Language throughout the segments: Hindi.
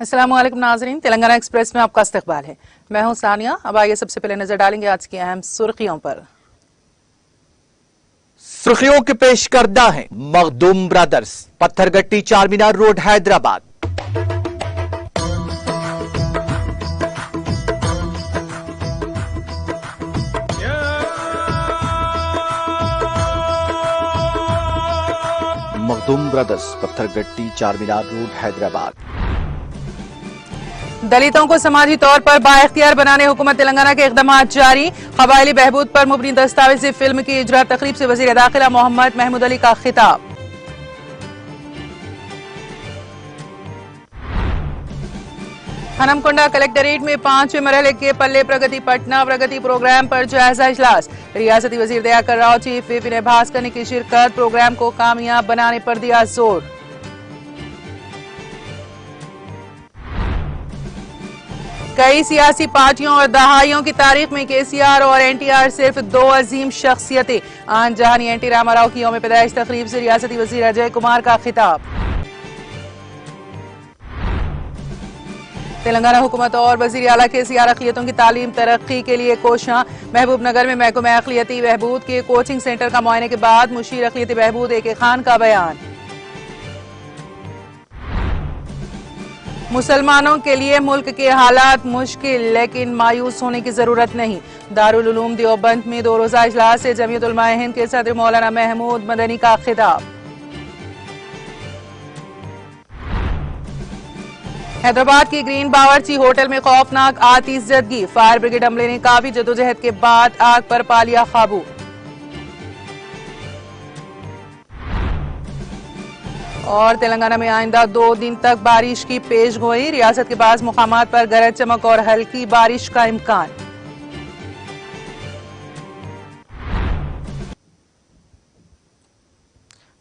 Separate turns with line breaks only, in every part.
अस्सलामुअलैकुम नाज़रीन, तेलंगाना एक्सप्रेस में आपका इस्तकबाल है। मैं हूं सानिया। अब आइए सबसे पहले नजर डालेंगे आज की अहम सुर्खियों पर।
सुर्खियों के पेश करदा है Makhdoom brothers, Pathergatti Charminar road Hyderabad. Makhdoom brothers, Pathergatti Charminar road Hyderabad.
दलितों को समाजी तौर पर बाइख्तियार बनाने हुकूमत तेलंगाना के इकदाम जारी। कबायली बहबूद पर मुबनी दस्तावेजी फिल्म की इजरा तकरीब से वजीर दाखिला मोहम्मद महमूद अली का खिताब। हनमकुंडा कलेक्टरेट में 5वें मरहले के पल्ले प्रगति पटना प्रगति प्रोग्राम पर जायजा इजलास। रियासती वजीर दयाकर राव, चीफ विप विनय भास्कर ने की शिरकत। प्रोग्राम को कामयाब बनाने पर दिया जोर। कई सियासी पार्टियों और दहाइयों की तारीख में केसीआर और एनटीआर सिर्फ दो अजीम शख्सियतें। आन जहानी एनटी रामाराव की यौम पैदाइश तकरीब से रियासती वजीर अजय कुमार का खिताब। तेलंगाना हुकूमत और वजीर आला केसीआर अक़लियतों की तालीम तरक्की के लिए कोशां। महबूब नगर में महकमा अक़लियती बहबूद के कोचिंग सेंटर का मुआयने के बाद मुशीर अक़लियती बहबूद ए.के. खान का बयान। मुसलमानों के लिए मुल्क के हालात मुश्किल, लेकिन मायूस होने की जरूरत नहीं। दारुल उलूम देवबंद में 2 रोजा इजलास से जमीयत उलमाए हिंद के सदर मौलाना महमूद मदनी का खिताब। हैदराबाद की ग्रीन बावर्ची होटल में खौफनाक आतिशजदगी। फायर ब्रिगेड अमले ने काफी जदोजहद के बाद आग पर पा लिया काबू। और तेलंगाना में आइंदा 2 दिन तक बारिश की पेशगोई। रियासत के बाज़ मुकामात पर गरज चमक और हल्की बारिश का इम्कान।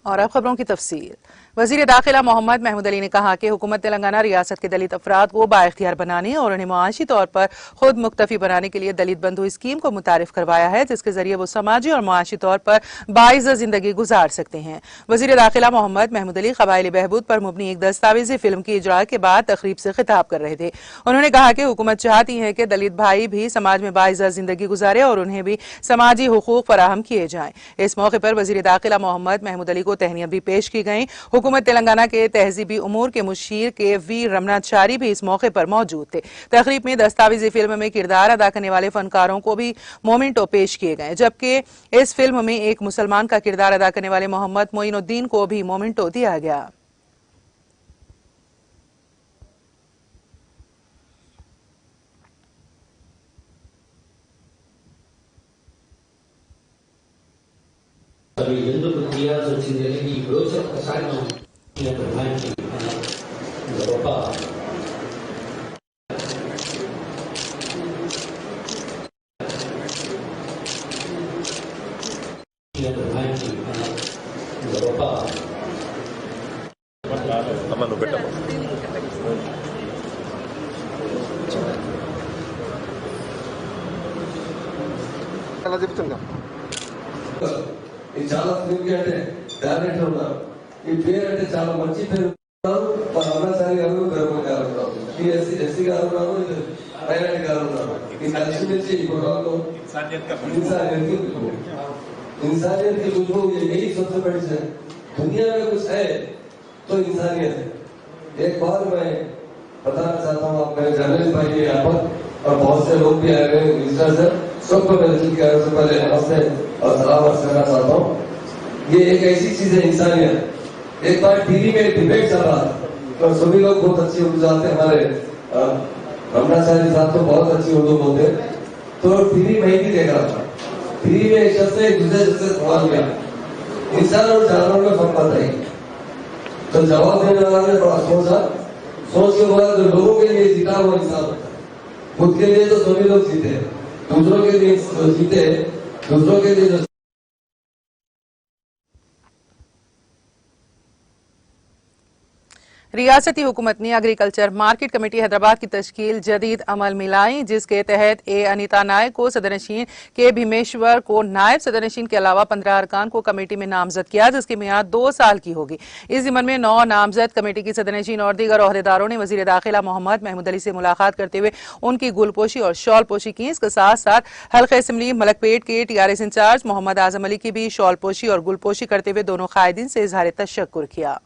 और अब खबरों की तफसील। वजीर दाखिला मोहम्मद महमूद अली ने कहा कि हुकूमत तेलंगाना रियासत के दलित अफराद को बाइख्तियार बनाने और उन्हें मुआशी तौर पर खुद मुक्तफी बनाने के लिए दलित बंधु स्कीम को मुतारिफ करवाया है, जिसके जरिए वो समाजी और मुआशी तौर पर बाइज़्ज़त जिंदगी गुजार सकते हैं। वजीर दाखिला मोहम्मद महमूद अली कबायली बहबूद पर मुबनी एक दस्तावेजी फिल्म की इजरा के बाद तकरीब से खिताब कर रहे थे। उन्होंने कहा कि हुकूमत चाहती है कि दलित भाई भी समाज में बाइज़्ज़त जिंदगी गुजारे और उन्हें भी समाजी हुकूक फराहम किए जाएं। इस मौके पर वजीर दाखिला मोहम्मद महमूद अली को तहनीत भी पेश की गई। हुकूमत तेलंगाना के तहजीबी उमूर के मुशीर के वी रमनाचारी भी इस मौके पर मौजूद थे। तकरीब में दस्तावेजी फिल्म में किरदार अदा करने वाले फनकारों को भी मोमेंटो पेश किए गए, जबकि इस फिल्म में एक मुसलमान का किरदार अदा करने वाले मोहम्मद मोइनुद्दीन को भी मोमेंटो दिया गया।
ఎందుకు తీయాల్సి వచ్చింది అనేది ఇప్పుడు ఒకసారి మనం గొప్ప
అలా చెప్తుందా
ఈ చాలా స్క్రీన్ అంటే టాలెంట్ ఉన్నారు. ఈ పేరు అంటే చాలా మంచి పేరు ఉన్నారు. మన అన్నసారి గారు ధర్మ గారు ఉన్నారు, ఎస్సీ గారు ఉన్నారు, మైనార్టీ గారు ఉన్నారు. ఈ కలిసి మెలిసి ఈ ప్రోగ్రాంలో इंसानियत की खुशबू यही सबसे बड़ी है। दुनिया में कुछ है तो इंसानियत है। एक बार मैं बताना चाहता हूँ, आप मेरे जर्नलिस्ट भाई के यहाँ पर और बहुत से लोग भी आए हुए विजिटर्स हैं, सबको मैं दिल के से पहले नमस्ते और सलाम अर्ज करना चाहता हूँ। ये एक ऐसी चीज है इंसानियत। एक बार टीवी में डिबेट चल रहा था तो सभी लोग बहुत अच्छी उर्दू जानते हैं। हमारे रमनाचारी साहब तो बहुत अच्छी उर्दू बोलते, तो टीवी में भी देख रहा था। टीवी में एक शख्स एक दूसरे से सवाल किया, इंसान और जानवर में फर्क बताइए। तो जवाब देने वाला ने बड़ा सोच के बोला, जो लोगों के लिए जीता वो इंसान होता है। खुद के लिए तो सभी लोग जीते हैं, दूसरों के लिए जीते, दूसरों के लिए जो
रियासती हुकूमत ने एग्रीकल्चर मार्केट कमेटी हैदराबाद की तश्कील जदीद अमल में लाई, जिसके तहत ए अनीता नायक को सदरनशीन, के भीमेश्वर को नायब सदरनशीन के अलावा 15 अरकान को कमेटी में नामजद किया, जिसकी मियाद 2 साल की होगी। इस जिम्मन में 9 नामजद कमेटी की सदरनशीन और दीगर ओहदेदारों ने वजीर दाखिला मोहम्मद महमूद अली से मुलाकात करते हुए उनकी गुलपोशी और शॉलपोशी की। इसके साथ साथ हल्का असम्बली मलकपेट के TRS इंचार्ज मोहम्मद आजम अली की भी शॉलपोशी और गुलपोशी करते हुए दोनों कायदीन से इजहार तशक्कुर किया।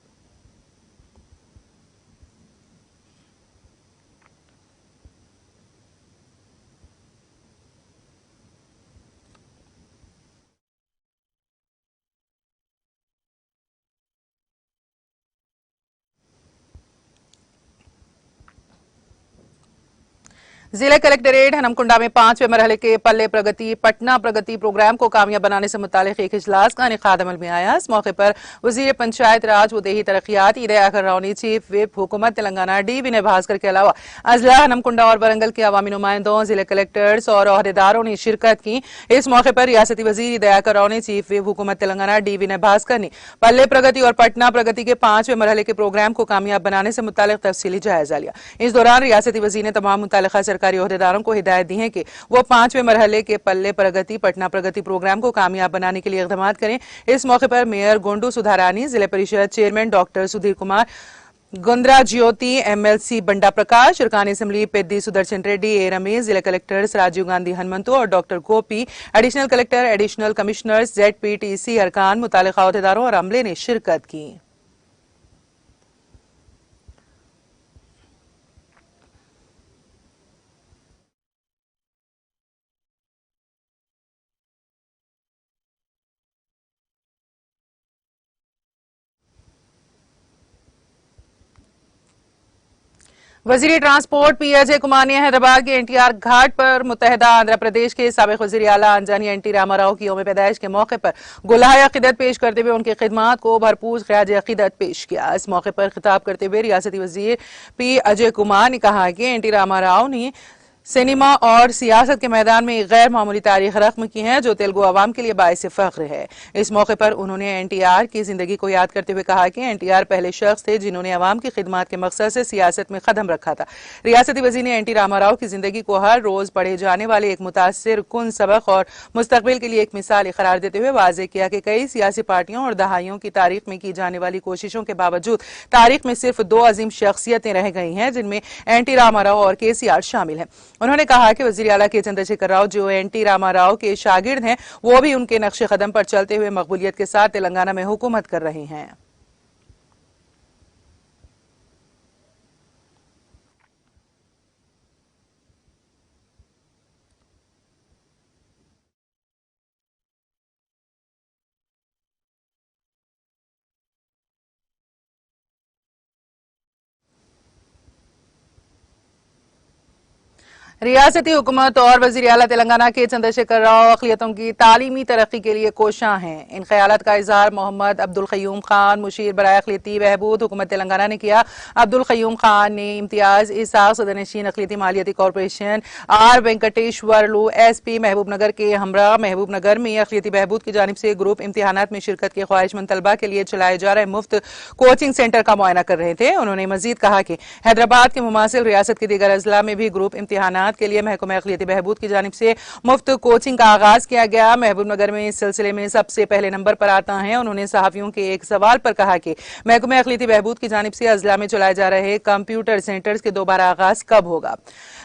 जिला कलेक्ट्रेट हनमकुंडा में 5वें मरहले के पल्ले प्रगति पटना प्रगति प्रोग्राम को कामयाब बनाने से मुतालिक एक इजलास का इनेकाद अमल में आया। इस मौके पर वजीर पंचायत राज व देही तरक्यात दयाकर राव ने चीफ विप हुकूमत तेलंगाना D विनय भास्कर के अलावा अजला हनमकुंडा और वरंगल के अवामी नुमाइंदों, जिले कलेक्टर्स और ओहदेदारों ने शिरकत की। इस मौके पर रियासती वजीर दयाकर राव ने चीफ विप हुकूमत तेलंगाना D विनय भास्कर ने पल्ले प्रगति और पटना प्रगति के 5वें मरहले के प्रोग्राम को कामयाब बनाने से मुतालिक तफसीली जायजा लिया। इस दौरान रियासती वजीर ने तमाम मुतालिका सरकारी ओहदेदारों को हिदायत दी है कि वो 5वें मरहले के पल्ले प्रगति पटना प्रगति प्रोग्राम को कामयाब बनाने के लिए इक़दाम करें। इस मौके पर mayor गोंडू Sudharani, Zilla Parishad chairman doctor Sudheer Kumar, Gundra Jyothi, MLC Banda Prakash, अरकान असम्बली पेद्दी सुदर्शन रेड्डी, ए रमेश, जिला कलेक्टर्स राजीव गांधी हनुमंतु और doctor Gopi, additional collector, additional commissioners, ZPTC अरकान, मुतालिका ओहदेदारों और अमले ने शिरकत की। वजीर ट्रांसपोर्ट P अजय कुमार ने हैदराबाद के NTR घाट पर मुत्तहदा आंध्र प्रदेश के साबिक वज़ीर आला अंजानी NT रामाराव की यौम पैदाइश के मौके पर गुलाह अक़ीदत पेश करते हुए उनकी खिदमात को भरपूर ख़िराज अक़ीदत पेश किया। इस मौके पर खिताब करते हुए रियासती वजीर P अजय कुमार ने कहा कि NT रामाराव ने सिनेमा और सियासत के मैदान में एक गैर मामूली तारीख रकम की है, जो तेलुगु अवाम के लिए बाइस फख्र है। इस मौके पर उन्होंने NTR की जिंदगी को याद करते हुए कहा कि NTR पहले शख्स थे जिन्होंने अवाम की खिदमत के मकसद से सियासत में कदम रखा था। रियासती वजीर ने NT रामाराव की जिंदगी को हर रोज पढ़े जाने वाले एक मुतासिर कुन सबक और मुस्तकबिल के लिए एक मिसाल करार देते हुए वाज़ेह किया कि कई सियासी पार्टियों और दहाइयों की तारीख में की जाने वाली कोशिशों के बावजूद तारीख में सिर्फ 2 अजीम शख्सियतें रह गई हैं, जिनमें NT रामाराव और KCR शामिल हैं। उन्होंने कहा कि वजीर आला के चंद्रशेखर राव, जो NT रामाराव के शागिर्द हैं, वो भी उनके नक्शे कदम पर चलते हुए मकबूलियत के साथ तेलंगाना में हुकूमत कर रहे हैं। रियासती हुकूमत और वजीर आला तेलंगाना के चंद्रशेखर राव अक़लियतों की तालीमी तरक्की के लिए कोशां हैं। इन ख्यालात का इजहार मोहम्मद अब्दुल क़य्यूम खान, मुशीर बराए अक़लियती बहबूद हुकूमत तेलंगाना ने किया। अब्दुल क़य्यूम खान ने इम्तियाज इसाक सदरनशीन अक़लियती मालियाती corporation R Venkateshwarlu SP Mahabubnagar के हमरा महबूबनगर में अक़लियती बहबूद की जानिब से ग्रुप इम्तिहानात में शिरकत के ख्वाहिशमंद तलबा के लिए चलाए जा रहे मुफ्त कोचिंग सेंटर का मुआयना कर रहे थे। उन्होंने मजीद कहा कि हैदराबाद के मुमासिल रियासत के दीगर अजला में भी ग्रुप इम्तिहानात के लिए महकमा अक़लियती बहबूद की जानिब से मुफ्त कोचिंग का आगाज किया गया। महबूबनगर में इस सिलसिले में सबसे पहले नंबर पर आता है। उन्होंने सहाफियों के एक सवाल पर कहा कि महकमा अक़लियती बहबूद की जानिब से अजला में चलाए जा रहे कंप्यूटर सेंटर्स के दोबारा आगाज कब होगा।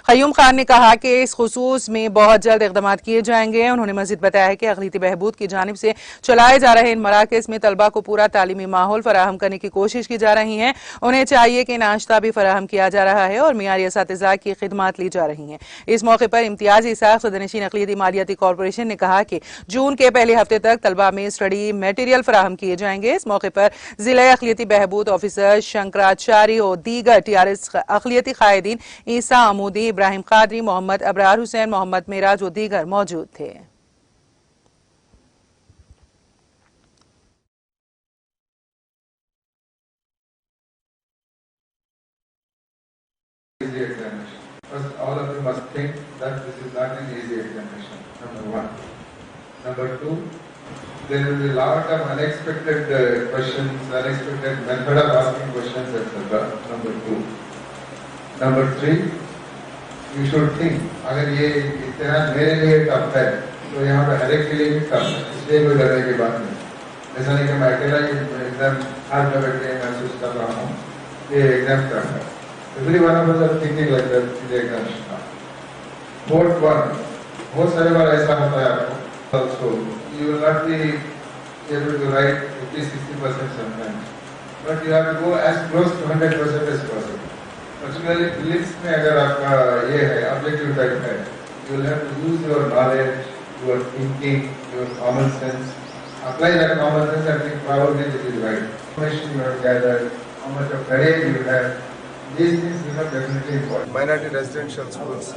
क़य्यूम खान ने कहा कि इस खुसूस में बहुत जल्द इक़दाम किए जाएंगे। उन्होंने मजीद बताया कि अक़लियती बहबूद की जानिब से चलाए जा रहे इन मराकज़ में तलबा को पूरा तालीमी माहौल फराहम करने की कोशिश की जा रही है। उन्हें चाहिए कि नाश्ता भी फराहम किया जा रहा है और मियारी असातिज़ा की खिदमत ली जा रही है। इस मौके पर इम्तियाज इसाक सदरनशीन अक़लियती मालियाती कॉरपोरेशन ने कहा कि जून के पहले हफ्ते तक तलबा में स्टडी मटेरियल फराहम किए जाएंगे। इस मौके पर जिला अक़लियती बहबूद ऑफिसर शंकराचार्य और दीगर TRS अक़लियती कायदीन ईसा अमूदी, इब्राहिम कादरी, मोहम्मद अबरार हुसैन, मोहम्मद मेराज और दीगर मौजूद थे।
First, all of you must think that this is not an easy examination, number one. Number two, there will be a lot of unexpected questions, unexpected method of asking questions, etc. Number 2. Number 3, you should think, अगर ये इतना मेरे लिए टफ है, तो यहाँ पे हर एक के लिए भी टफ है, इसलिए कोई डरने की बात नहीं। ऐसा नहीं कि मैं अकेला ही एग्जाम हाथ में बैठ के महसूस कर रहा हूँ, ये एग्जाम टफ है। Every one of us are thinking like that in the exam. Fourth one, बहुत सारे बार ऐसा होता है आपको। Also, you will not be able to write 50-60% sometimes, but you have to go as close to 100% as possible. Particularly prelims में अगर आपका ये है objective type है, you will have to use your knowledge, your thinking, your common sense. Apply that common sense and think probably this is right. Information you have gathered, how much of courage you have, these things become definitely important.
Minority residential schools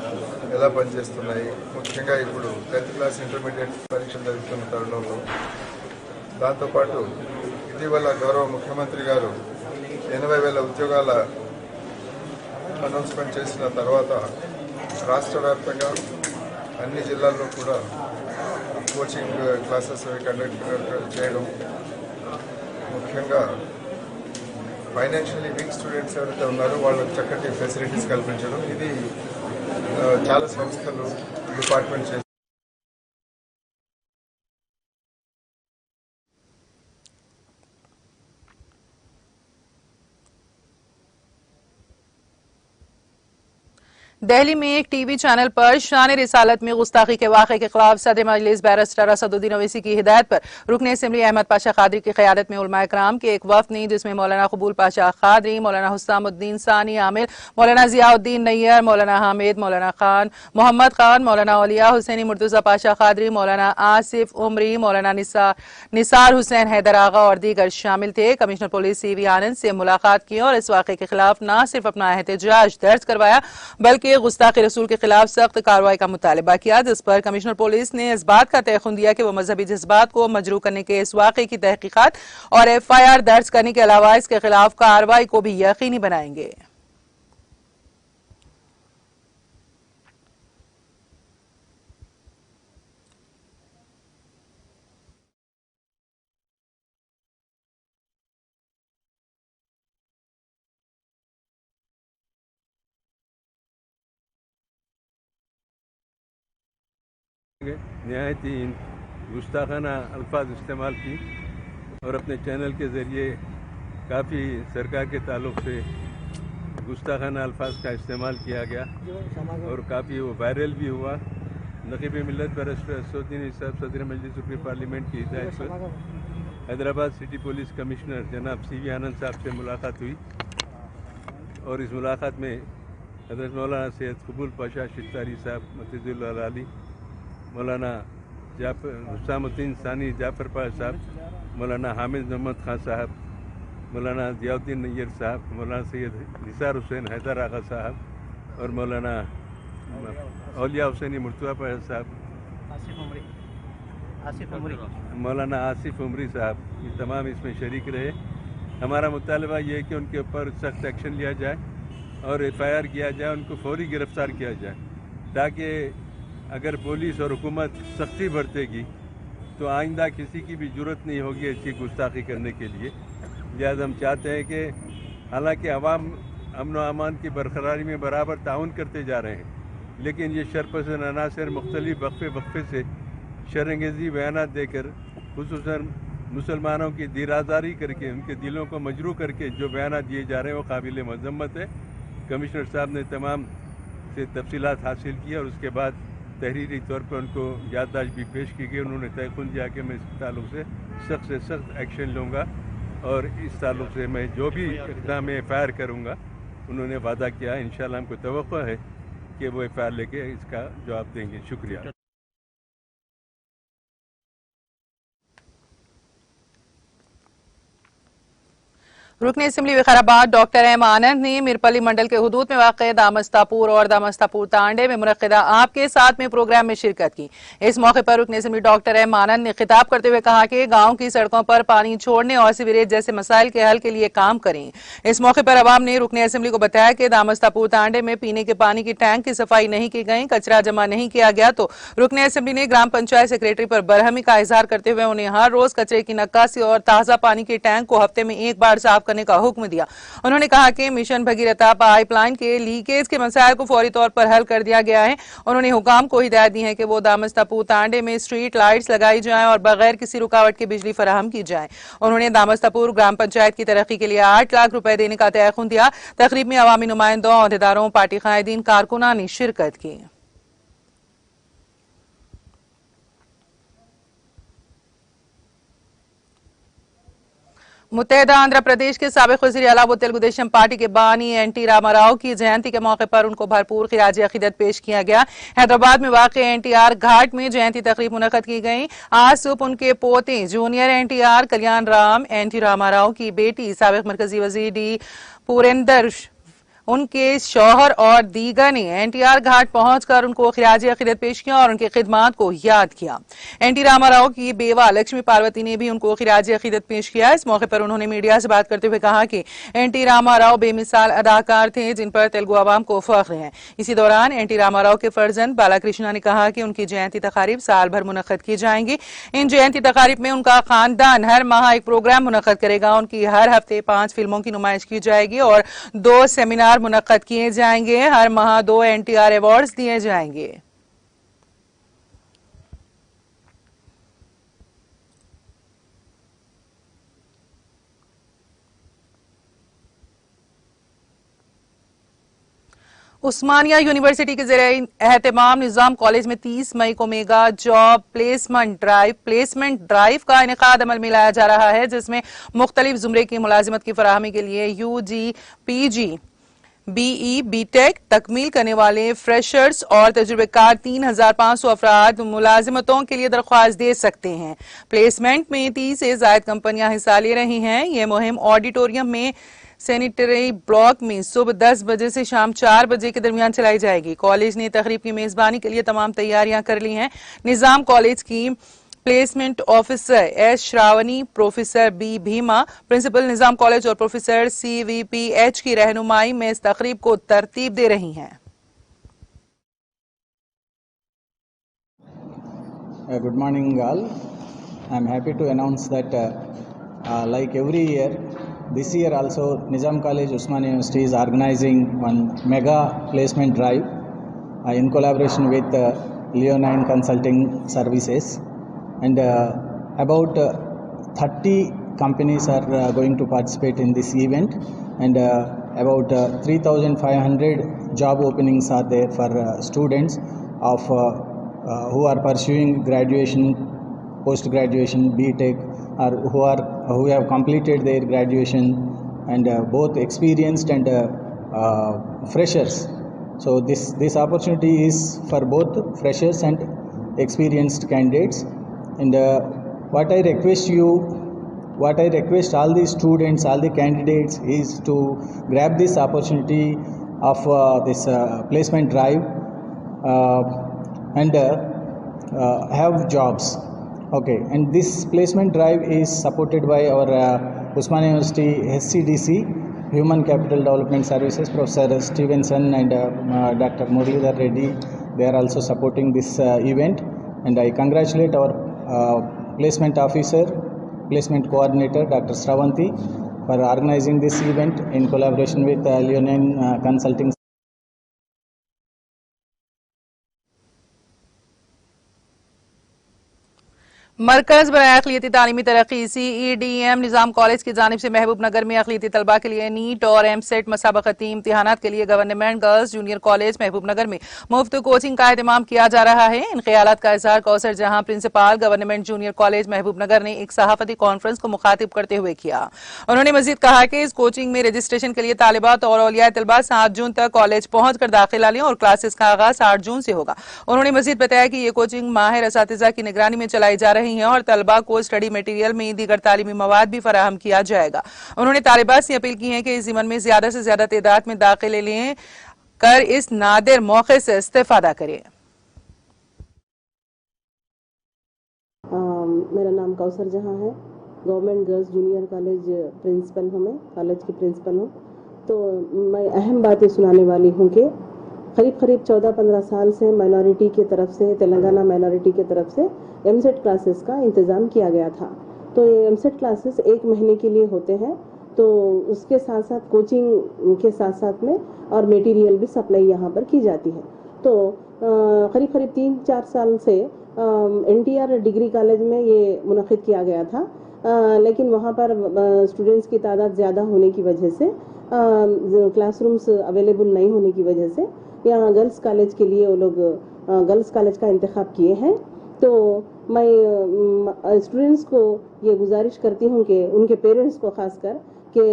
ఎలా పనిచేస్తున్నాయి, ముఖ్యంగా ఇప్పుడు 10th క్లాస్ ఇంటర్మీడియట్ పరీక్షలు జరుగుతున్న తరుణంలో దాంతోపాటు ఇటీవల గౌరవ ముఖ్యమంత్రి గారు 80,000 ఉద్యోగాల అనౌన్స్మెంట్ చేసిన తర్వాత రాష్ట్ర వ్యాప్తంగా అన్ని జిల్లాల్లో కూడా కోచింగ్ క్లాసెస్ కండక్ట్ చేయడం, ముఖ్యంగా ఫైనాన్షియల్లీ వీక్ స్టూడెంట్స్ ఎవరైతే ఉన్నారో వాళ్ళకి చక్కటి ఫెసిలిటీస్ కల్పించడం, ఇది చాలా సంస్థలు డిపార్ట్మెంట్ చేస్తారు.
दिल्ली में एक टीवी चैनल पर शान रिसालत में गुस्ताखी के वाक़े के खिलाफ सदर मजलिस बैरिस्टर असदुद्दीन ओवैसी की हिदायत पर रुकन असम्बली अहमद पाशा कादरी की क़यादत में उलमा इकराम के एक वफ़द ने, जिसमें मौलाना कबूल पाशा कादरी, मौलाना हुस्सामुद्दीन सानी आमिल, मौलाना जियाउद्दीन नैयर, मौलाना हामिद, मौलाना खान मोहम्मद खान, मौलाना औलिया हुसैनी मुर्तज़ा पाशा कादरी, मौलाना आसिफ उमरी, मौलाना निसार हुसैन हैदर आगा और दीगर शामिल थे। कमिश्नर पुलिस CV आनंद से मुलाकात की और इस वाक़े के खिलाफ न सिर्फ अपना एहतजाज दर्ज करवाया बल्कि गुस्ताखी रसूल के खिलाफ सख्त कार्रवाई का मुतालबा किया, जिस पर कमिश्नर पुलिस ने इस बात का तयखुन दिया कि वो मजहबी जज्बात को मजरू करने के इस वाक़े की तहकीकात और FIR दर्ज करने के अलावा इसके खिलाफ कार्रवाई को भी यकीनी बनाएंगे।
नहायत ही गुस्ताखाना अल्फाज इस्तेमाल की और अपने चैनल के ज़रिए काफ़ी सरकार के ताल्लुक़ से गुस्ताखाना अल्फाज का इस्तेमाल किया गया और काफ़ी वो वायरल भी हुआ। नक़ीब मिल्लत बैरिस्टर असदुद्दीन साहब सदर मजलिस रुकन पार्लियामेंट की हिदायत पर हैदराबाद सिटी पुलिस कमिश्नर जनाब CV आनंद साहब से मुलाकात हुई और इस मुलाकात में हज़रत मौलाना सैयद कबूल पाशा शितारी साहब मतिजुल अली, मौलाना हुस्सामुद्दीन सानी जाफर पाशा साहब, मौलाना हामिद मोहम्मद खान साहब, मौलाना जियाउद्दीन नैयर साहब, मौलाना सैयद निसार हुसैन हैदर आगा साहब और मौलाना औलिया हुसैनी मुर्तज़ा पाशा साहब, मौलाना आसिफ उमरी साहब, ये तमाम इसमें शरीक रहे। हमारा मुतालबा ये है कि उनके ऊपर सख्त एक्शन लिया जाए और FIR किया जाए, उनको फौरी गिरफ्तार किया जाए, ताकि अगर पुलिस और हुकूमत सख्ती बरतेगी तो आइंदा किसी की भी जरूरत नहीं होगी ऐसी गुस्ताखी करने के लिए। लिहाजा हम चाहते हैं कि हालांकि अवाम अमन व अमान की बरकरारी में बराबर ताउन करते जा रहे हैं, लेकिन ये शरपसंद अनासर मुख्तलिफ वक्फे से शरअंगेज़ी बयानात देकर खुसूसन मुसलमानों की दिराजारी करके उनके दिलों को मजरू करके जो बयानात दिए जा रहे हैं वो काबिल मज़म्मत है। कमिश्नर साहब ने तमाम से तफसीलात हासिल की और उसके बाद तहरीरी तौर पर उनको याददाश्त भी पेश की गई। उन्होंने तयखुन दिया कि मैं इस ताल्लुक़ से सख्त एक्शन लूँगा और इस ताल्लुक़ से मैं जो भी इक़दाम FIR करूँगा उन्होंने वादा किया। इंशाअल्लाह हमको तवक्को है कि वो FIR लेके इसका जवाब देंगे। शुक्रिया।
रुकन असम्बली विकाराबाद डॉक्टर एम आनंद ने मिरपल्ली मंडल के हुदूद में वाक़ दामस्तापुर और दामस्तापुर तांडे में मुनक़िदा आपके साथ में प्रोग्राम में शिरकत की। इस मौके पर रुकन असम्बली डॉक्टर एम आनंद ने खिताब करते हुए कहा कि गांव की सड़कों पर पानी छोड़ने और सीवरेज जैसे मसाइल के हल के लिए काम करें। इस मौके पर अवाम ने रुकन असम्बली को बताया कि दामस्तापुर तांडे में पीने के पानी की टैंक की सफाई नहीं की गई, कचरा जमा नहीं किया गया, तो रुकन असम्बली ने ग्राम पंचायत सेक्रेटरी पर बरहमी का इजहार करते हुए उन्हें हर रोज कचरे की नक्कासी और ताज़ा पानी के टैंक को हफ्ते में एक बार साफ करने का हुक्म दिया। उन्होंने कहा कि मिशन भगीरथा पाइपलाइन के लीकेज के मसाइल को फौरी तौर पर हल कर दिया गया है। उन्होंने हुकाम को हिदायत दी है कि वो दामस्तापुर तांडे में स्ट्रीट लाइट्स लगाई जाएं और बगैर किसी रुकावट के बिजली फराहम की जाए। उन्होंने दामस्तापुर ग्राम पंचायत की तरक्की के लिए 8 लाख रुपए देने का तयखुन दिया। तकरीब में अवामी नुमाइंदों, अहदेदारों, पार्टी कायदीन, कारकुनान ने शिरकत की। मुत्तहदा आंध्र प्रदेश के साबिक वज़ीर आला व तेलुगुदेशम पार्टी के बानी एनटी रामाराव की जयंती के मौके पर उनको भरपूर खिराज अकीदत पेश किया गया। हैदराबाद में वाक़ एनटीआर घाट में जयंती तकरीब मुनक़द की गई। आज सुबह उनके पोते जूनियर एनटीआर कल्याण राम एनटी रामाराव की बेटी साबिक मरकजी वज़ीर डी पुरेंदर, उनके शौहर और दीगर ने एनटीआर घाट पहुंचकर उनको खिराज अकीदत पेश किया और उनकी खिदमात को याद किया। एनटी रामाराव की बेवा लक्ष्मी पार्वती ने भी उनको खिराज अकीदत पेश किया। इस मौके पर उन्होंने मीडिया से बात करते हुए कहा कि एनटी रामाराव बेमिसाल अदाकार थे जिन पर तेलुगु आवाम को फख्र है। इसी दौरान एनटी रामाराव के फर्जंद बालाकृष्णा ने कहा कि उनकी जयंती तकारीब साल भर मुनक़द की जाएंगी। इन जयंती तकारीब में उनका खानदान हर माह एक प्रोग्राम मुनक़द करेगा। उनकी हर हफ्ते 5 फिल्मों की नुमाइश की जाएगी और 2 सेमिनार मुनक़द किए जाएंगे। हर माह 2 एनटीआर अवार्ड्स दिए जाएंगे। उस्मानिया यूनिवर्सिटी के ज़रिए एहतमाम निज़ाम कॉलेज में 30 मई को मेगा जॉब प्लेसमेंट ड्राइव का इनेकाद अमल में लाया जा रहा है, जिसमें मुख्तलिफ जुमरे की मुलाजिमत की फराहमी के लिए यूजी, पीजी, बीई, बीटेक तकमील करने वाले फ्रेशर्स और तजुर्बेकार 3500 अफराद मुलाजिमतों के लिए दरख्वास्त दे सकते हैं। प्लेसमेंट में 30 से ज़ायद कंपनियां हिस्सा ले रही हैं। ये मुहिम ऑडिटोरियम में सैनिटरी ब्लॉक में सुबह 10 बजे से शाम 4 बजे के दरमियान चलाई जाएगी। कॉलेज ने तकरीब की मेजबानी के लिए तमाम तैयारियां कर ली हैं। निजाम कॉलेज की placement officer S Sravani, professor B Bheema, principal Nizam college और प्रोफेसर CVPH की रहनुमाई में इस तकरीब को तरतीब दे रही हैं।
Good morning all. I am happy to announce that like every year, this year also Nizam College Usmania University is organizing one mega placement drive in collaboration with Leonine Consulting Services, and about 30 companies are going to participate in this event, and about 3,500 job openings are there for students of who are pursuing graduation, post graduation, BTech, or who have completed their graduation, and both experienced and freshers. So this opportunity is for both freshers and experienced candidates. And what I request all the students, all the candidates, is to grab this opportunity of this placement drive and have jobs. Okay, and this placement drive is supported by our Usmania University SCDC, Human Capital Development Services, Professor Stevenson and Dr. Muralidhar Reddy. They are also supporting this event, and I congratulate our placement officer, placement coordinator, Dr. Sravanti, for organizing this event in collaboration with Leonine Consulting.
मरकज बराए अक़लियती तालीमी तरक्की CEDM निज़ाम कॉलेज की जानिब से महबूब नगर में अक़लियती तलबा के लिए नीट और MSET मसाबकती इम्तिहानात के लिए गवर्नमेंट गर्ल्स जूनियर कॉलेज महबूब नगर में मुफ्त कोचिंग का एहतमाम किया जा रहा है। इन ख्यालात का इज़हार कौसर जहां प्रिंसिपाल गवर्नमेंट जूनियर कॉलेज महबूब नगर ने एक सहाफ़ती कॉन्फ्रेंस को मुखातिब करते हुए किया। उन्होंने मजीद कहा कि इस कोचिंग में रजिस्ट्रेशन के लिए तालिबात और औलिया तलबा 7 जून तक कॉलेज पहुंच कर दाखिला लें और क्लासेस का आगाज 8 जून से होगा। उन्होंने मजीद बताया कि ये कोचिंग माहिर असातिज़ा की निगरानी में चलाई जा रही नहीं है और तलबा को स्टडी मटेरियल में दीगर तालीमी मवाद भी फराहम किया जाएगा। उन्होंने तालिबात से अपील की है कि इस ज़मन में ज्यादा से ज्यादा तादाद में दाखिले लें कर इस नादिर मौके से इस्तेफादा करें।
मेरा नाम कौसर जहां है, government girls junior college principal हूँ, मैं कॉलेज की प्रिंसिपल हूँ। तो मैं अहम बातें सुनाने वाली हूँ कि करीब 14-15 साल से माइनॉरिटी की तरफ से, तेलंगाना माइनॉरिटी की तरफ से एमसेट क्लासेस का इंतज़ाम किया गया था। तो ये एमसेट क्लासेस 1 महीने के लिए होते हैं, तो उसके साथ साथ कोचिंग के साथ साथ में और मटेरियल भी सप्लाई यहाँ पर की जाती है। तो करीब 3-4 साल से NTR डिग्री कॉलेज में ये मुनक़िद किया गया था, लेकिन वहाँ पर स्टूडेंट्स की तादाद ज़्यादा होने की वजह से, क्लासरूम्स अवेलेबल नहीं होने की वजह से यहाँ गर्ल्स कॉलेज के लिए वो लोग गर्ल्स कॉलेज का इंतखाब किए हैं। तो मैं स्टूडेंट्स को ये गुजारिश करती हूँ कि उनके पेरेंट्स को खासकर कि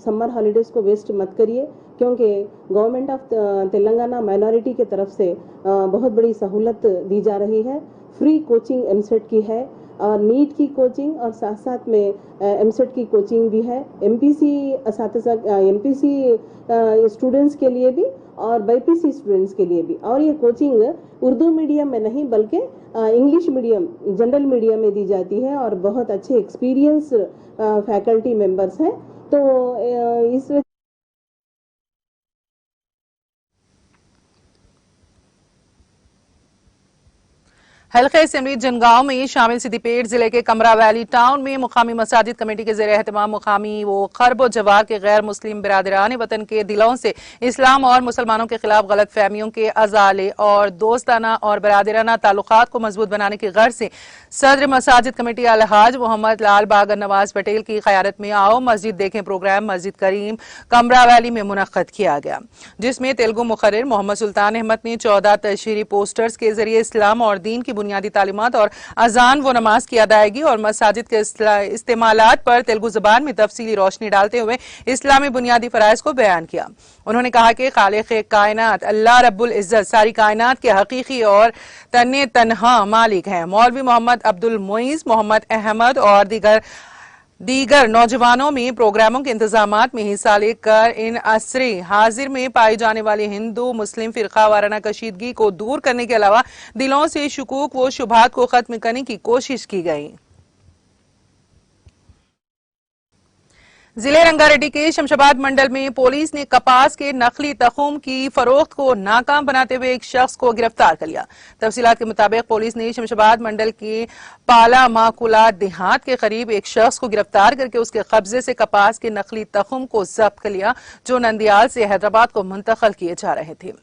समर हॉलीडेज़ को वेस्ट मत करिए, क्योंकि गवर्नमेंट ऑफ तेलंगाना माइनॉरिटी के तरफ से बहुत बड़ी सहूलत दी जा रही है। फ्री कोचिंग एमसेट की है और नीट की कोचिंग और साथ साथ में एमसेट की कोचिंग भी है। MPC स्टूडेंट्स के लिए भी और BPC स्टूडेंट्स के लिए भी। और ये कोचिंग उर्दू मीडियम में नहीं बल्कि इंग्लिश मीडियम, जनरल मीडियम में दी जाती है और बहुत अच्छे एक्सपीरियंस फैकल्टी मेंबर्स हैं। तो इस
हल्के असेंबली जनगांव में शामिल सिद्दीपेट जिले के कमरा वैली टाउन में मुकामी मसाजिद कमेटी के ज़ेर एहतमाम मुकामी व खरब व जवार के गैर मुस्लिम बिरादरान वतन के दिलों से इस्लाम और मुसलमानों के खिलाफ गलत फहमियों के अजाले और दोस्ताना और बिरादराना ताल्लुकात को मजबूत बनाने की गर्ज से सदर मसाजिद कमेटी अलहाज मोहम्मद लाल बागर नवाज पटेल की क़यादत में आओ मस्जिद देखें प्रोग्राम मस्जिद करीम कमरा वैली में मुनक़्क़द किया गया, जिसमें तेलुगु मुखर्रिर मोहम्मद सुल्तान अहमद ने 14 तशहीरी पोस्टर्स के जरिए इस्लाम और दीन की बुनियादी तालीमात और अजान व नमाज की अदायगी और मसाजिद के इस्तेमालात पर तेलुगु जबान में तफसीली रोशनी डालते हुए इस्लामी बुनियादी फराइज को बयान किया। उन्होंने कहा कि खालिक़ कायनात अल्लाह रब्बुल इज्जत सारी कायनात के हकीकी और तन्ने तन्हा मालिक हैं। मौलवी मोहम्मद अब्दुल मुईज़, मोहम्मद अहमद और दीगर नौजवानों में प्रोग्रामों के इंतजामात में हिस्सा लेकर इन असरे हाजिर में पाई जाने वाली हिंदू मुस्लिम फिरका वाराना कशीदगी को दूर करने के अलावा दिलों से शुकूक व शुबहात को खत्म करने की कोशिश की गई। जिले रंगारेड्डी के शमशाबाद मंडल में पुलिस ने कपास के नकली तखुम की फरोख्त को नाकाम बनाते हुए एक शख्स को गिरफ्तार कर लिया। तफसीलात के मुताबिक पुलिस ने शमशाबाद मंडल के पाला माकुला देहात के करीब एक शख्स को गिरफ्तार करके उसके कब्जे से कपास के नकली तखुम को जब्त कर लिया, जो नंदियाल से हैदराबाद को मुंतकिल किए जा रहे थे।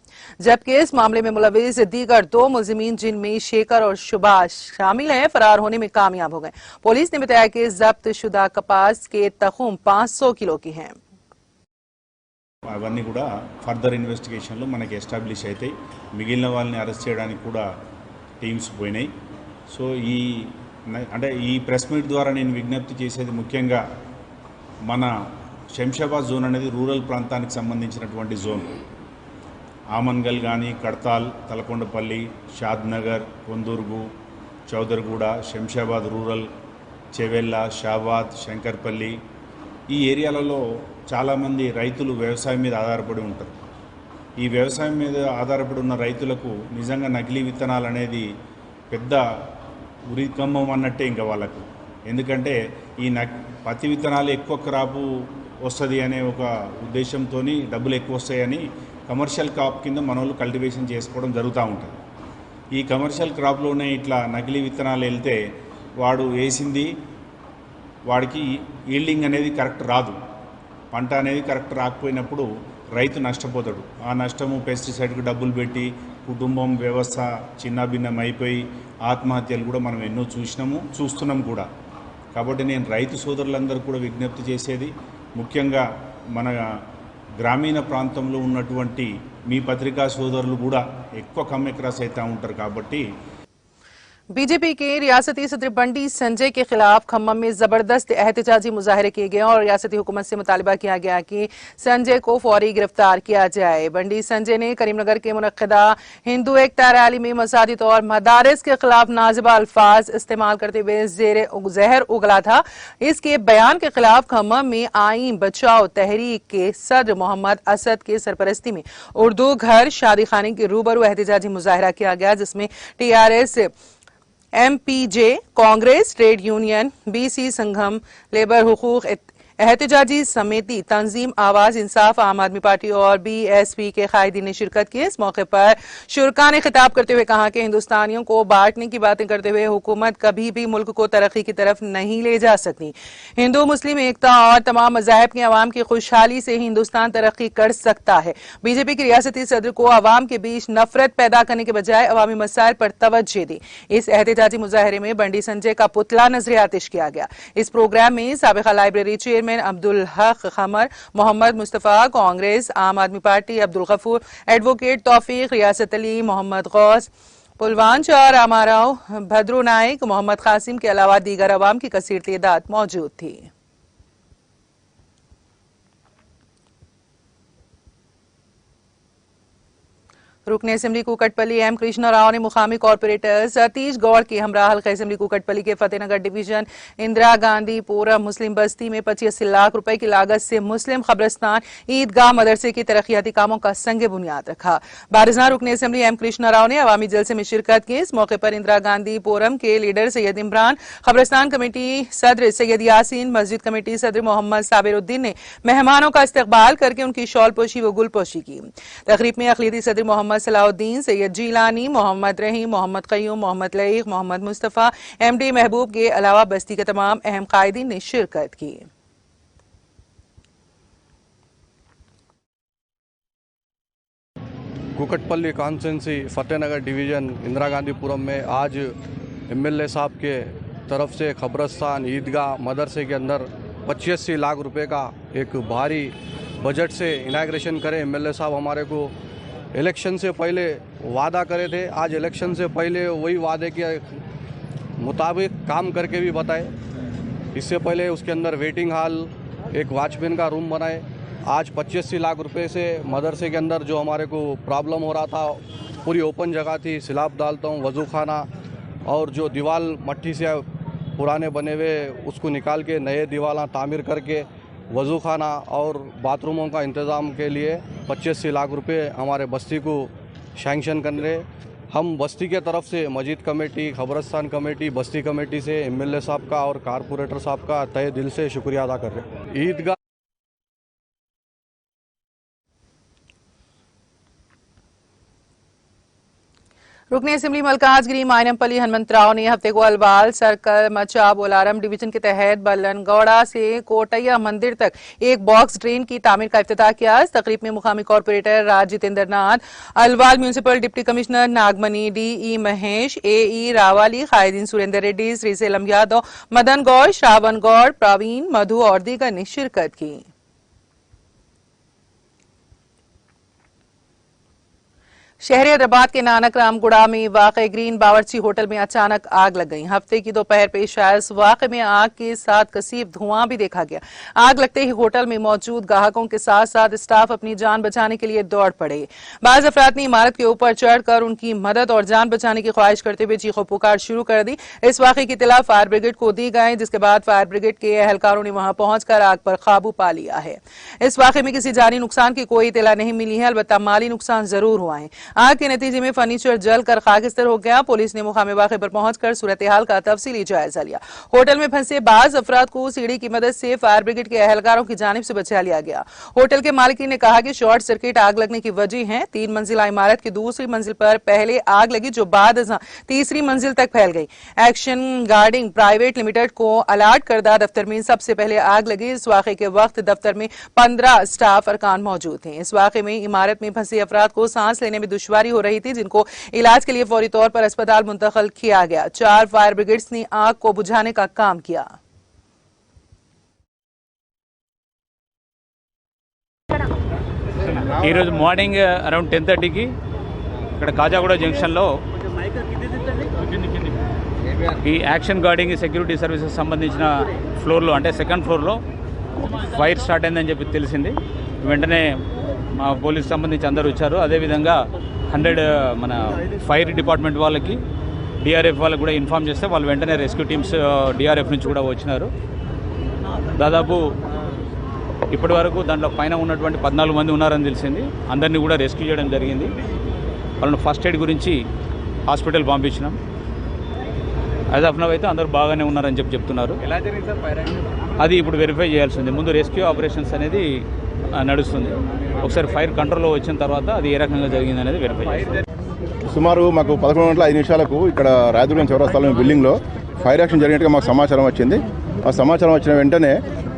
जबकि इस मामले में मुलविस दीगर 2 मुलजिमीन जिनमें शेखर और शुबाश शामिल हैं फरार होने में कामयाब हो गए। पुलिस ने बताया कि जब्त शुदा कपास के तखुम 500 किलो की हैं।
అవన్నీ కూడా ఫర్దర్ ఇన్వెస్టిగేషన్లో మనకి ఎస్టాబ్లిష్ అవుతాయి। మిగిలిన వాళ్ళని అరెస్ట్ చేయడానికి కూడా టీమ్స్ పోయినాయి। సో ఈ ప్రెస్ మీట్ ద్వారా నేను విజ్ఞప్తి చేసేది ముఖ్యంగా మన శంషాబాద్ జోన్ అనేది రూరల్ ప్రాంతానికి సంబంధించినటువంటి జోన్। ఆమన్గల్ కానీ, కడతాల్, తలకొండపల్లి, షాద్నగర్, కొందూర్గు, చౌదర్గూడ, శంషాబాద్ రూరల్, చెవెల్ల, షాబాద్, శంకర్పల్లి ఈ ఏరియాలలో చాలామంది రైతులు వ్యవసాయం మీద ఆధారపడి ఉంటారు। ఈ వ్యవసాయం మీద ఆధారపడి ఉన్న రైతులకు నిజంగా నకిలీ విత్తనాలు అనేది పెద్ద ఉరికమ్మం అన్నట్టే ఇంకా వాళ్ళకు, ఎందుకంటే ఈ పత్తి విత్తనాలు ఎక్కువ క్రాపు వస్తుంది అనే ఒక ఉద్దేశంతో డబ్బులు ఎక్కువ వస్తాయని కమర్షియల్ క్రాప్ కింద మనోళ్ళు కల్టివేషన్ చేసుకోవడం జరుగుతూ ఉంటుంది। ఈ కమర్షియల్ క్రాప్లోనే ఇట్లా నకిలీ విత్తనాలు వెళ్తే వాడు వేసింది వాడికి ఈల్డింగ్ అనేది కరెక్ట్ రాదు, పంట అనేది కరెక్ట్ రాకపోయినప్పుడు రైతు నష్టపోతాడు। ఆ నష్టము పెస్టిసైడ్కి డబ్బులు పెట్టి కుటుంబం వ్యవస్థ చిన్నభిన్నం అయిపోయి ఆత్మహత్యలు కూడా మనం ఎన్నో చూస్తున్నాం కూడా। కాబట్టి నేను రైతు సోదరులందరూ కూడా విజ్ఞప్తి చేసేది, ముఖ్యంగా మన గ్రామీణ ప్రాంతంలో ఉన్నటువంటి మీ పత్రికా సోదరులు కూడా ఎక్కువ కమ్మెక్రాస్ అవుతూ ఉంటారు। కాబట్టి
बीजेपी के रियासती सदर बंडी संजय के खिलाफ खम्मम में जबरदस्त एहतजाजी मुजाहरे किए गए और रियासती हुकूमत से मुतालबा किया गया कि संजय को फौरी गिरफ्तार किया जाए। बंडी संजय ने करीमनगर के मुनक्किदा हिंदू एकता रैली में मसाजिद और मदारिस के खिलाफ नाजिबा अल्फाज इस्तेमाल करते हुए जहर उगला था। इसके बयान के खिलाफ खम्मम में आईन बचाओ तहरीक के सदर मोहम्मद असद के सरपरस्ती में उर्दू घर शादी खाने के रूबरू एहतजाजी मुजाहरा किया गया, जिसमें TRS, MPJ, Congress, trade union, BC Sangham, labour हुकूक एहतजाजी समिति, तंजीम आवाज इंसाफ, आम आदमी पार्टी और BSP के कायदीन ने शिरकत की। इस मौके पर शुरका ने खिताब करते हुए कहा कि हिंदुस्तानियों को बांटने की बातें करते हुए हुकूमत कभी भी मुल्क को तरक्की की तरफ नहीं ले जा सकती। हिंदू मुस्लिम एकता और तमाम मज़ाहिब के अवाम की खुशहाली से हिंदुस्तान तरक्की कर सकता है। बीजेपी के रियासती सदर को अवाम के बीच नफरत पैदा करने के बजाय अवामी मसाइल पर तवज्जो दी। इस एहतजाजी मुजाहरे में बंडी संजय का पुतला नजर आतिश किया गया। इस प्रोग्राम में साबिका लाइब्रेरी चेयरमैन अब्दुल हक खमर, मोहम्मद मुस्तफा, कांग्रेस, आम आदमी पार्टी अब्दुल गफूर, एडवोकेट तौफीक, रियासत अली, मोहम्मद गौस, पुलवांच और रामाराव, भद्रू नाइक, मोहम्मद कासिम के अलावा दीगर अवाम की कसीर तादाद मौजूद थी। रुकने असेंबली कुकटपल्ली M कृष्णा राव ने मुकामी कॉर्पोरेटर सतीश गौड़ की हमरा हल्का असेंबली कुकटपल्ली के फतेहनगर डिवीजन इंदिरा गांधी पूरब मुस्लिम बस्ती में 85 लाख रुपए की लागत से मुस्लिम कब्रिस्तान ईदगाह मदरसे की तरक्याती कामों का संग बुनियाद रखा। बारिज़ां रुकने असेंबली M कृष्णा राव ने अवामी जलसे में शिरकत की। इस मौके पर इंदिरा गांधी पूरब के लीडर सैयद इमरान, कब्रिस्तान कमेटी सदर सैयद यासीन, मस्जिद कमेटी सदर मोहम्मद साबिरुद्दीन ने मेहमानों का इस्तकबाल करके उनकी शॉल पोशी व गुल पोशी की। तकरीब में अक़लियती सदर मोहम्मद सलाउद्दीन, सैयद जीलानी, मोहम्मद रहीम, मोहम्मद कयूम, मोहम्मद लईक, मोहम्मद मुस्तफा, MD महबूब के अलावा बस्ती के तमाम अहम कायदीन ने शिरकत की।
कुकटपल्ली कॉन्स्टिट्यूंसी फतेहनगर डिवीज़न इंदिरा गांधीपुरम में आज MLA साहब के तरफ से कब्रिस्तान ईदगाह मदरसे के अंदर 85 लाख रुपए का एक भारी बजट से इनाग्रेशन करे। MLA साहब हमारे को इलेक्शन से पहले वादा करे थे, आज इलेक्शन से पहले वही वादे के मुताबिक काम करके भी बताए। इससे पहले उसके अंदर वेटिंग हॉल, एक वॉचमैन का रूम बनाए। आज 85 लाख रुपए से मदरसे के अंदर जो हमारे को प्रॉब्लम हो रहा था, पूरी ओपन जगह थी, सिलाब डालता हूँ, वज़ू खाना और जो दीवार मट्टी से पुराने बने हुए उसको निकाल के नए दीवार तामीर करके वज़ू खाना और बाथरूमों का इंतज़ाम के लिए 85 लाख रुपए हमारे बस्ती को सैंक्शन कर रहे। हम बस्ती के तरफ से मस्जिद कमेटी, कब्रिस्तान कमेटी, बस्ती कमेटी से MLA साहब का और कारपोरेटर साहब का तहे दिल से शुक्रिया अदा कर रहे हैं। ईदगाह
रुकने असेंबली मलकाजगिरी मायनमपल्ली हनुमंतराव ने हफ्ते को अलवाल सर्कल मचा बोलारम डिवीजन के तहत बल्लनगौड़ा से कोटैया मंदिर तक एक बॉक्स ड्रेन की तामीर का इफ्तिताह किया। इस तकरीब में मुकामी corporator Raj Jitendra Nath, Alwal municipal deputy commissioner Nagamani, DE Mahesh, AE Ravali, कायदीन Surendra Reddy, Srisailam Yadav, Madan Gaur, Shravan Gaur, Praveen, मधु और दीगर ने शिरकत की। शहर हैदराबाद के नानक रामगुड़ा में वाक़े ग्रीन बावर्ची होटल में अचानक आग लग गई। हफ्ते की दोपहर पेश आया इस वाक़े में आग के साथ कसीब धुआं भी देखा गया। आग लगते ही होटल में मौजूद ग्राहकों के साथ साथ स्टाफ अपनी जान बचाने के लिए दौड़ पड़े। बाज़ अफराद ने इमारत के ऊपर चढ़कर उनकी मदद और जान बचाने की ख्वाहिश करते हुए चीखो पुकार शुरू कर दी। इस वाक़े की इत्तला फायर ब्रिगेड को दी गई, जिसके बाद फायर ब्रिगेड के एहलकारों ने वहां पहुंचकर आग पर काबू पा लिया है। इस वाक़े में किसी जानी नुकसान की कोई इत्तला नहीं मिली है, अलबत्ता माली नुकसान जरूर हुआ है। आग के नतीजे में फर्नीचर जलकर खाकिस्तर हो गया। पुलिस ने मुकामी वाक़े पर पहुंचकर सूरत हाल का तफसीली जायजा लिया। होटल में फंसे बाज अफराद को सीढ़ी की मदद से फायर ब्रिगेड के एहलकारों की जानिब से बचा लिया गया। होटल के मालिकी ने कहा कि शॉर्ट सर्किट आग लगने की वजह है। 3 मंजिला इमारत की दूसरी मंजिल पर पहले आग लगी, जो बाद तीसरी मंजिल तक फैल गई। एक्शन गार्डिंग प्राइवेट लिमिटेड को अलाट करदा दफ्तर में सबसे पहले आग लगी। इस वाक़े के वक्त दफ्तर में 15 स्टाफ अरकान मौजूद थे। इस वाक़े में इमारत में फंसे अफराद को सांस लेने में दुश्वारी हो रही थी, जिनको इलाज के लिए फौरी तौर पर अस्पताल मुंतकिल किया गया। 4 फायर ब्रिगेड्स ने आग को बुझाने का काम किया।
ఈరోజు మార్నింగ్ అరౌండ్ 10:30కి ఇక్కడ కాజాగూడ జంక్షన్లో ఈ యాక్షన్ గార్డింగ్ సెక్యూరిటీ సర్వీసెస్ సంబంధించిన ఫ్లోర్లో అంటే సెకండ్ ఫ్లోర్లో ఫైర్ స్టార్ట్ అయిందని చెప్పి తెలిసింది. వెంటనే మా పోలీస్ సంబంధించి అందరూ వచ్చారు. అదేవిధంగా 100 మన ఫైర్ డిపార్ట్మెంట్ వాళ్ళకి డిఆర్ఎఫ్ వాళ్ళకి కూడా ఇన్ఫామ్ చేస్తే వాళ్ళు వెంటనే రెస్క్యూ టీమ్స్ డిఆర్ఎఫ్ నుంచి కూడా వచ్చినారు. దాదాపు ఇప్పటి వరకు దాంట్లో పైన ఉన్నటువంటి 14 మంది ఉన్నారని తెలిసింది. అందరినీ కూడా రెస్క్యూ చేయడం జరిగింది. వాళ్ళని ఫస్ట్ ఎయిడ్ గురించి హాస్పిటల్ పంపించినాం. యాజ్ ఆఫ్ నౌ అయితే అందరూ బాగానే ఉన్నారని చెప్తున్నారు.
ఎలా జరిగింది సార్ ఫైర్?
అది ఇప్పుడు వెరిఫై చేయాల్సింది. ముందు రెస్క్యూ ఆపరేషన్స్ అనేది నడుస్తుంది. ఒకసారి ఫైర్ కంట్రోల్లో వచ్చిన తర్వాత అది ఏ రకంగా జరిగింది అనేది వెరిఫై చేయాలి.
సుమారు మాకు 11:05 ఇక్కడ రాయదుర్గం చౌరస్తాలో బిల్డింగ్లో ఫైర్ యాక్షన్ జరిగినట్టుగా మాకు సమాచారం వచ్చింది. ఆ సమాచారం వచ్చిన వెంటనే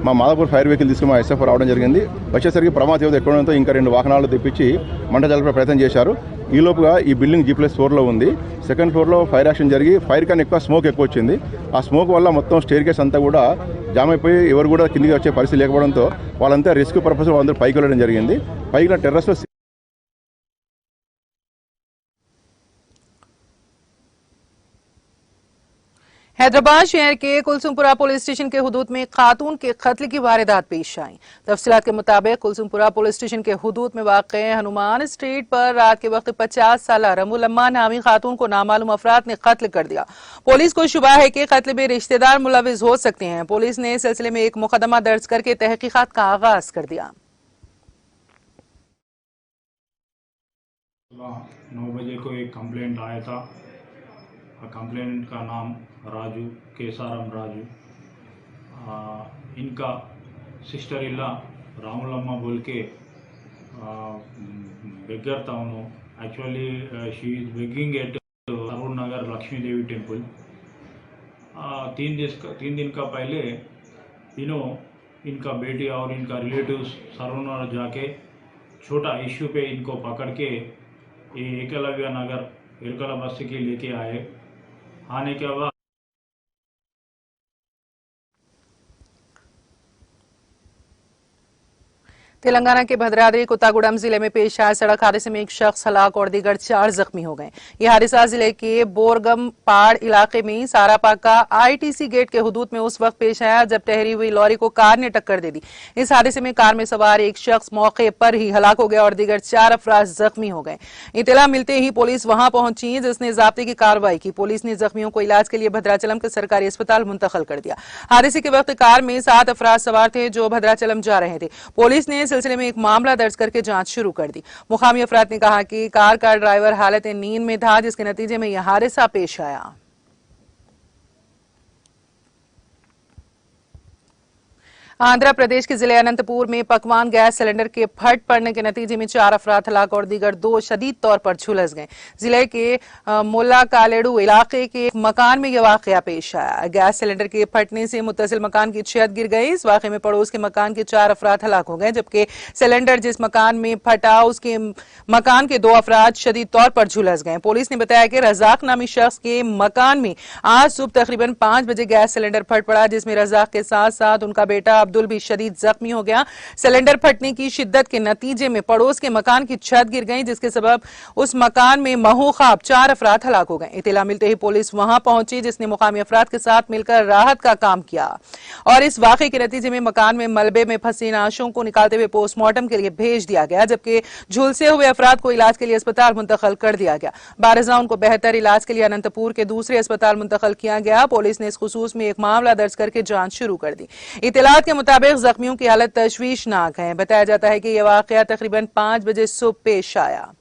మా మాదాపూర్ ఫైర్ వెహికల్ తీసుకుని మా ఎస్ఎఫ్ రావడం జరిగింది. వచ్చేసరికి ప్రమాద తీవ్రత ఎక్కువ ఉండడంతో ఇంకా 2 వాహనాలు తెప్పించి మంట జలపే ప్రయత్నం చేశారు. ఈలోపుగా ఈ బిల్డింగ్ G+4లో ఉంది. సెకండ్ ఫ్లోర్లో ఫైర్ యాక్షన్ జరిగి ఫైర్ కన్నా ఎక్కువ స్మోక్ ఎక్కువ వచ్చింది. ఆ స్మోక్ వల్ల మొత్తం స్టేర్ కేస్ అంతా కూడా జామ్ అయిపోయి ఎవరు కూడా కిందికి వచ్చే పరిస్థితి లేకపోవడంతో వాళ్ళంతా రెస్క్యూ పర్పస్ అందరూ పైకి వెళ్ళడం జరిగింది. పైకి టెర్రస్లో
हैदराबाद शहर के कुलसुमपुरा पुलिस स्टेशन के हुदूद में खातून के कत्ल की वारदात पेश आई। तफसीलात के मुताबिक कुलसुमपुरा पुलिस स्टेशन के हुदूद में वाक़ हनुमान स्ट्रीट पर रात के वक्त 50 साल रमुलम्मा नामी खातून को नामालूम अफराद ने कत्ल कर दिया। पुलिस को शुबा है कि कत्ल में रिश्तेदार मुलविस हो सकते हैं। पुलिस ने इस सिलसिले में एक मुकदमा दर्ज करके तहकीकात का आगाज कर दिया।
9 बजे को एक कंप्लेंट आया था। कंप्लेंट का नाम राजू, केसाराम राजू। इनका सिस्टर इल्ला रामुलम्मा बोल के बेगर था उन्होंने। Actually she is begging at Arun Nagar Lakshmi Devi temple. 3 दिन का पहले इनका बेटी और इनका रिलेटिव्स सरवनगर जाके छोटा इश्यू पे इनको पकड़ के ये एकलव्य नगर इरकला बस्ती के लेके आए। आने के बाद
तेलंगाना के भद्राद्री कोत्तागुड़म जिले में पेश आए सड़क हादसे में एक शख्स हलाक और दीगर 4 जख्मी हो गए। यह हादसा जिले के बोरगम पहाड़ इलाके में सारापाक का आईटीसी गेट के हुदूद में उस वक्त पेश आया जब ठहरी हुई लॉरी को कार ने टक्कर दे दी। इस हादसे में कार में सवार एक शख्स मौके पर ही हलाक हो गया और दीगर 4 अफराद जख्मी हो गए। इत्तला मिलते ही पुलिस वहां पहुंची जिसने जाब्ते की कार्रवाई की। पुलिस ने जख्मियों को इलाज के लिए भद्राचलम के सरकारी अस्पताल मुंतकिल कर दिया। हादसे के वक्त कार में 7 अफराद सवार थे जो भद्राचलम जा रहे थे। पुलिस ने सिलसिले में एक मामला दर्ज करके जांच शुरू कर दी। मुकामी अफराद ने कहा कि कार का ड्राइवर हालत नींद में था जिसके नतीजे में यह हादसा पेश आया। आंध्र प्रदेश के जिले अनंतपुर में पकवान गैस सिलेंडर के फट पड़ने के नतीजे में 4 अफराद हलाक और दीगर 2 शदीद तौर पर झुलस गए। जिले के मुल्ला कालेडू इलाके के एक मकान में यह वाकया पेश आया। गैस सिलेंडर के फटने से मुत्तसिल मकान की छत गिर गई। इस वाकये में पड़ोस के मकान के 4 अफराद हलाक हो गए जबकि सिलेंडर जिस मकान में फटा उसके मकान के 2 अफराद शदीद तौर पर झुलस गए। पुलिस ने बताया कि रजाक नामी शख्स के मकान में आज सुबह तकरीबन 5 बजे गैस सिलेंडर फट पड़ा जिसमें रजाक के साथ साथ उनका बेटा अब्दुल भी शदीद जख्मी हो गया। सिलेंडर फटने की शिद्दत के नतीजे में पड़ोस के मकान की छत गिर गई जिसके सबब उस मकान में महूखाब 4 अफराद हलाक हो गए। इत्तला मिलते ही पुलिस वहां पहुंची जिसने मुकामी अफराद के साथ मिलकर राहत का काम किया और इस वाकये के नतीजे में मकान में मलबे में फंसे नाशों को निकालते हुए पोस्टमार्टम के लिए भेज दिया गया जबकि झुलसे हुए अफराद को इलाज के लिए अस्पताल मुंतकिल कर दिया गया। बारजा उनको बेहतर इलाज के लिए अनंतपुर के दूसरे अस्पताल मुंतकिल किया गया। पुलिस ने इस खुसूस में एक मामला दर्ज करके जांच शुरू कर दी। इत्तलात के मुताबिक जख्मियों की हालत तशवीशनाक है। बताया जाता है कि यह वाकया तकरीबन 5 बजे सुबह पेश आया।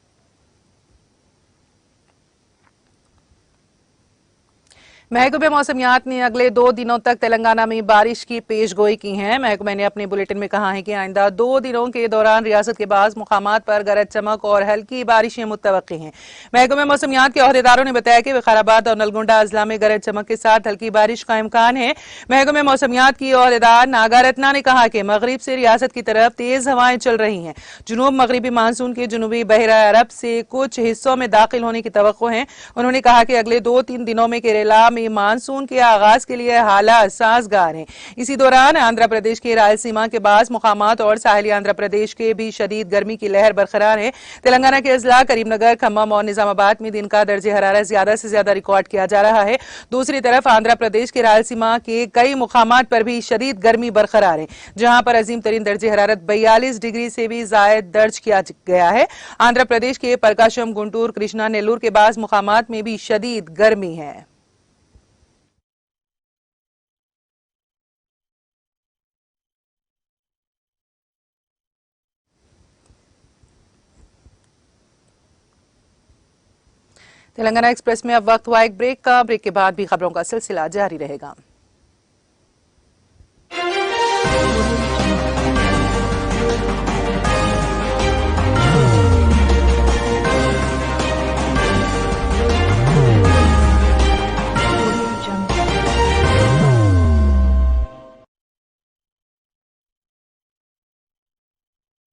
महकमे मौसमियात ने अगले 2 दिनों तक तेलंगाना में बारिश की पेशगोई की है। महकमे ने अपने बुलेटिन में कहा है कि आइंदा 2 दिनों के दौरान रियासत के बाज़ मुकामात पर गरज चमक और हल्की बारिशें मुतवक्की हैं। महकमे मौसमियात के अहदेदारों ने बताया कि विकाराबाद और नलगोंडा अजला में गरज चमक के साथ हल्की बारिश का इम्कान है। महकमे मौसमियात की अहदेदार नागा रत्ना ने कहा कि मगरिब से रियासत की तरफ तेज हवाएं चल रही हैं। जुनूब मगरिबी मानसून के जुनूबी बहरा अरब से कुछ हिस्सों में दाखिल होने की तवक्को है। उन्होंने कहा कि अगले 2-3 दिनों में केरला में में मानसून के आगाज के लिए हालात साजगार हैं। इसी दौरान आंध्र प्रदेश के रायलसीमा के बाज़ मुकामात और साहिली आंध्र प्रदेश के भी शदीद गर्मी की लहर बरकरार है। तेलंगाना के अजला करीमनगर, खम्मम और निजामाबाद में दिन का दर्जे हरारत ज्यादा से ज्यादा रिकॉर्ड किया जा रहा है। दूसरी तरफ आंध्र प्रदेश के रायलसीमा के कई मुकामात पर भी शदीद गर्मी बरकरार है, जहां पर अजीम तरीन दर्जे हरारत 42 डिग्री से भी जायद दर्ज किया गया है। आंध्र प्रदेश के प्रकाशम, गुंटूर, कृष्णा, नेल्लूर के बाज़ मुकामात में भी शदीद गर्मी है। तेलंगाना एक्सप्रेस में अब वक्त हुआ एक ब्रेक का। ब्रेक के बाद भी खबरों का सिलसिला जारी रहेगा।